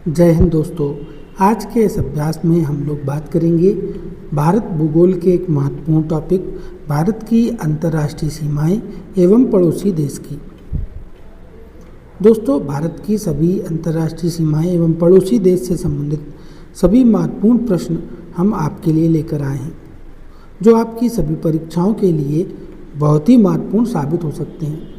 जय हिंद दोस्तों। आज के इस अभ्यास में हम लोग बात करेंगे भारत भूगोल के एक महत्वपूर्ण टॉपिक भारत की अंतर्राष्ट्रीय सीमाएं एवं पड़ोसी देश की। दोस्तों, भारत की सभी अंतर्राष्ट्रीय सीमाएं एवं पड़ोसी देश से संबंधित सभी महत्वपूर्ण प्रश्न हम आपके लिए लेकर आए हैं, जो आपकी सभी परीक्षाओं के लिए बहुत ही महत्वपूर्ण साबित हो सकते हैं।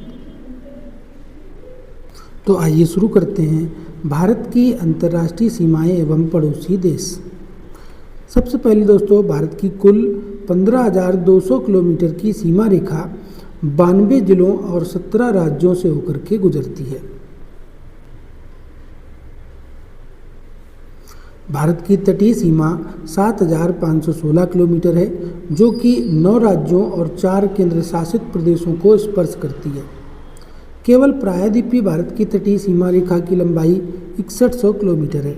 तो आइए शुरू करते हैं भारत की अंतर्राष्ट्रीय सीमाएं एवं पड़ोसी देश। सबसे पहले दोस्तों, भारत की कुल 15,200 किलोमीटर की सीमा रेखा 92 जिलों और 17 राज्यों से होकर के गुजरती है। भारत की तटीय सीमा 7,516 किलोमीटर है, जो कि 9 राज्यों और 4 केंद्र शासित प्रदेशों को स्पर्श करती है। केवल प्रायद्वीपीय भारत की तटीय सीमा रेखा की लंबाई 6100 किलोमीटर है।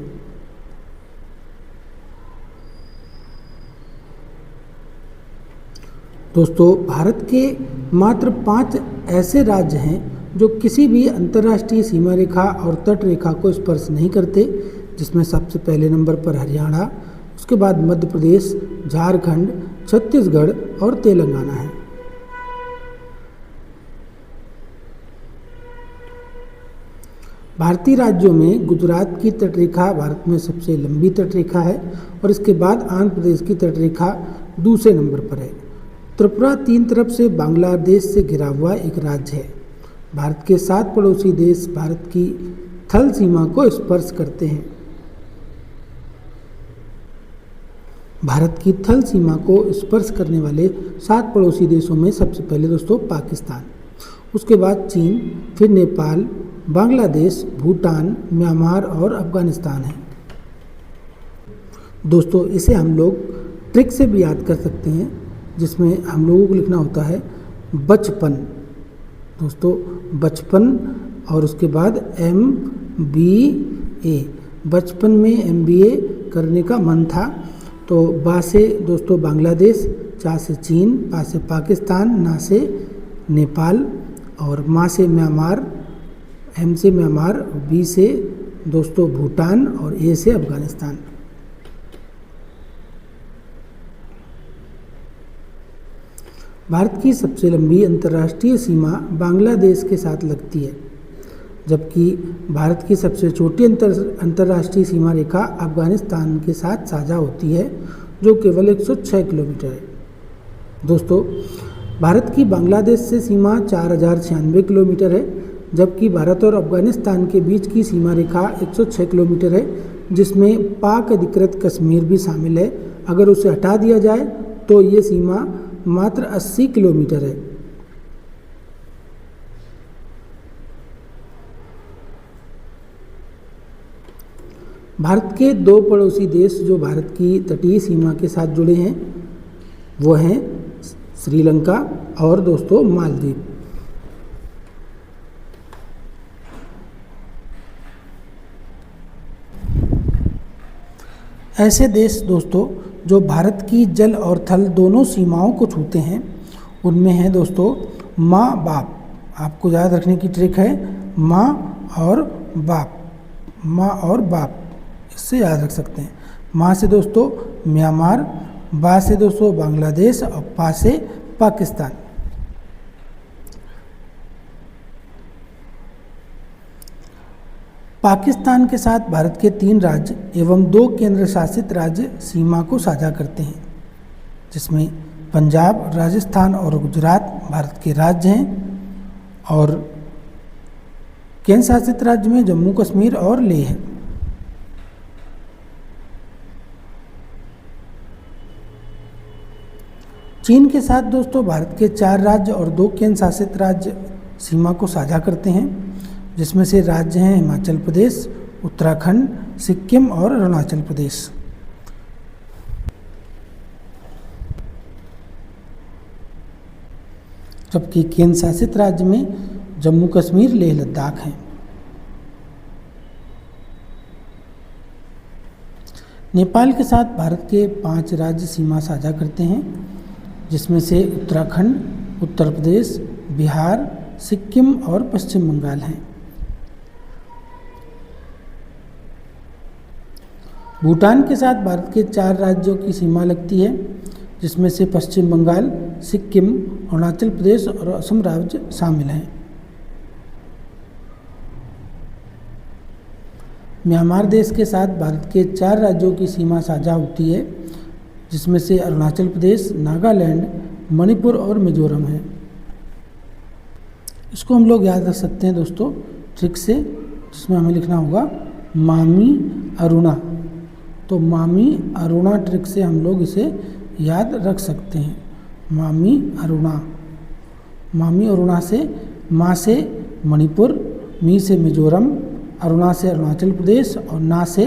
दोस्तों, भारत के मात्र 5 ऐसे राज्य हैं जो किसी भी अंतर्राष्ट्रीय सीमा रेखा और तट रेखा को स्पर्श नहीं करते, जिसमें सबसे पहले नंबर पर हरियाणा, उसके बाद मध्य प्रदेश, झारखंड, छत्तीसगढ़ और तेलंगाना है। भारतीय राज्यों में गुजरात की तटरेखा भारत में सबसे लंबी तटरेखा है और इसके बाद आंध्र प्रदेश की तटरेखा दूसरे नंबर पर है। त्रिपुरा 3 तरफ से बांग्लादेश से घिरा हुआ एक राज्य है। भारत के 7 पड़ोसी देश भारत की थल सीमा को स्पर्श करते हैं। भारत की थल सीमा को स्पर्श करने वाले 7 पड़ोसी देशों में सबसे पहले दोस्तों पाकिस्तान, उसके बाद चीन, फिर नेपाल, बांग्लादेश, भूटान, म्यांमार और अफगानिस्तान है। दोस्तों, इसे हम लोग ट्रिक से भी याद कर सकते हैं, जिसमें हम लोगों को लिखना होता है बचपन। दोस्तों, बचपन और उसके बाद MBA। बचपन में MBA करने का मन था। तो बा से दोस्तों बांग्लादेश, चा से चीन, पा से पाकिस्तान, ना से नेपाल और मा से म्यांमार, एम से म्यांमार, बी से दोस्तों भूटान और ए से अफगानिस्तान। भारत की सबसे लंबी अंतर्राष्ट्रीय सीमा बांग्लादेश के साथ लगती है, जबकि भारत की सबसे छोटी अंतर्राष्ट्रीय सीमा रेखा अफगानिस्तान के साथ साझा होती है, जो केवल 106 किलोमीटर है। दोस्तों, भारत की बांग्लादेश से सीमा 4096 किलोमीटर है, जबकि भारत और अफगानिस्तान के बीच की सीमा रेखा 106 किलोमीटर है, जिसमें पाक अधिकृत कश्मीर भी शामिल है। अगर उसे हटा दिया जाए तो ये सीमा मात्र 80 किलोमीटर है। भारत के 2 पड़ोसी देश जो भारत की तटीय सीमा के साथ जुड़े हैं, वो हैं श्रीलंका और दोस्तों मालदीव। ऐसे देश दोस्तों जो भारत की जल और थल दोनों सीमाओं को छूते हैं, उनमें है दोस्तों माँ बाप। आपको याद रखने की ट्रिक है माँ और बाप, माँ और बाप, इससे याद रख सकते हैं। माँ से दोस्तों म्यांमार, बा से दोस्तों बांग्लादेश और पा से पाकिस्तान। पाकिस्तान के साथ भारत के 3 राज्य एवं 2 केंद्र शासित राज्य सीमा को साझा करते हैं, जिसमें पंजाब, राजस्थान और गुजरात भारत के राज्य हैं और केंद्र शासित राज्य में जम्मू कश्मीर और लेह है। चीन के साथ दोस्तों भारत के 4 राज्य और 2 केंद्र शासित राज्य सीमा को साझा करते हैं, जिसमें से राज्य हैं हिमाचल प्रदेश, उत्तराखंड, सिक्किम और अरुणाचल प्रदेश। जबकि केंद्र शासित राज्य में जम्मू कश्मीर, लेह लद्दाख हैं। नेपाल के साथ भारत के 5 राज्य सीमा साझा करते हैं, जिसमें से उत्तराखंड, उत्तर प्रदेश, बिहार, सिक्किम और पश्चिम बंगाल हैं। भूटान के साथ भारत के 4 राज्यों की सीमा लगती है, जिसमें से पश्चिम बंगाल, सिक्किम, अरुणाचल प्रदेश और असम राज्य शामिल हैं। म्यांमार देश के साथ भारत के 4 राज्यों की सीमा साझा होती है, जिसमें से अरुणाचल प्रदेश, नागालैंड, मणिपुर और मिजोरम है। इसको हम लोग याद रख सकते हैं दोस्तों ट्रिक से, जिसमें हमें लिखना होगा मामी अरुणा। तो मामी अरुणा ट्रिक से हम लोग इसे याद रख सकते हैं, मामी अरुणा। मामी अरुणा से मा से मणिपुर, मी से मिजोरम, अरुणा से अरुणाचल प्रदेश और ना से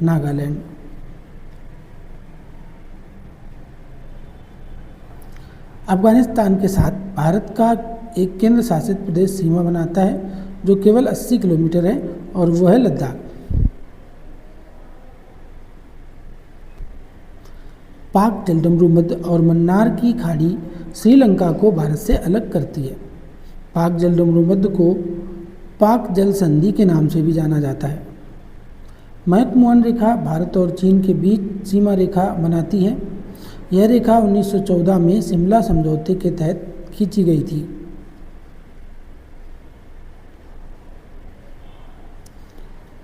नागालैंड। अफगानिस्तान के साथ भारत का एक केंद्र शासित प्रदेश सीमा बनाता है, जो केवल 80 किलोमीटर है, और वो है लद्दाख। पाक जलडमरू मध्य और मन्नार की खाड़ी श्रीलंका को भारत से अलग करती है। पाक जलडमरू मध्य को पाक जल संधि के नाम से भी जाना जाता है। मैकमोहन रेखा भारत और चीन के बीच सीमा रेखा बनाती है। यह रेखा 1914 में शिमला समझौते के तहत खींची गई थी।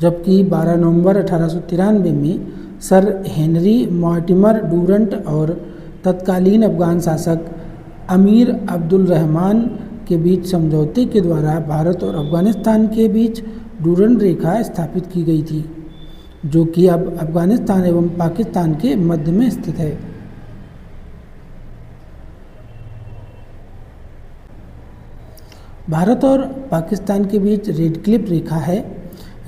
जबकि 12 नवंबर 1893 में सर हेनरी मॉर्टिमर डूरंट और तत्कालीन अफगान शासक अमीर अब्दुल रहमान के बीच समझौते के द्वारा भारत और अफगानिस्तान के बीच डूरंट रेखा स्थापित की गई थी, जो कि अब अफगानिस्तान एवं पाकिस्तान के मध्य में स्थित है। भारत और पाकिस्तान के बीच रेड क्लिफ रेखा है।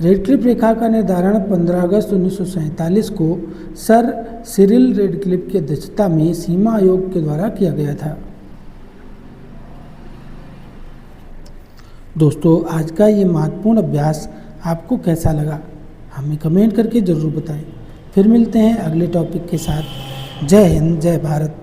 रेड क्लिफ रेखा का निर्धारण 15 अगस्त 1947 को सर सिरिल रेड क्लिफ की अध्यक्षता में सीमा आयोग के द्वारा किया गया था। दोस्तों, आज का ये महत्वपूर्ण अभ्यास आपको कैसा लगा, हमें कमेंट करके ज़रूर बताएं। फिर मिलते हैं अगले टॉपिक के साथ। जय हिंद, जय भारत।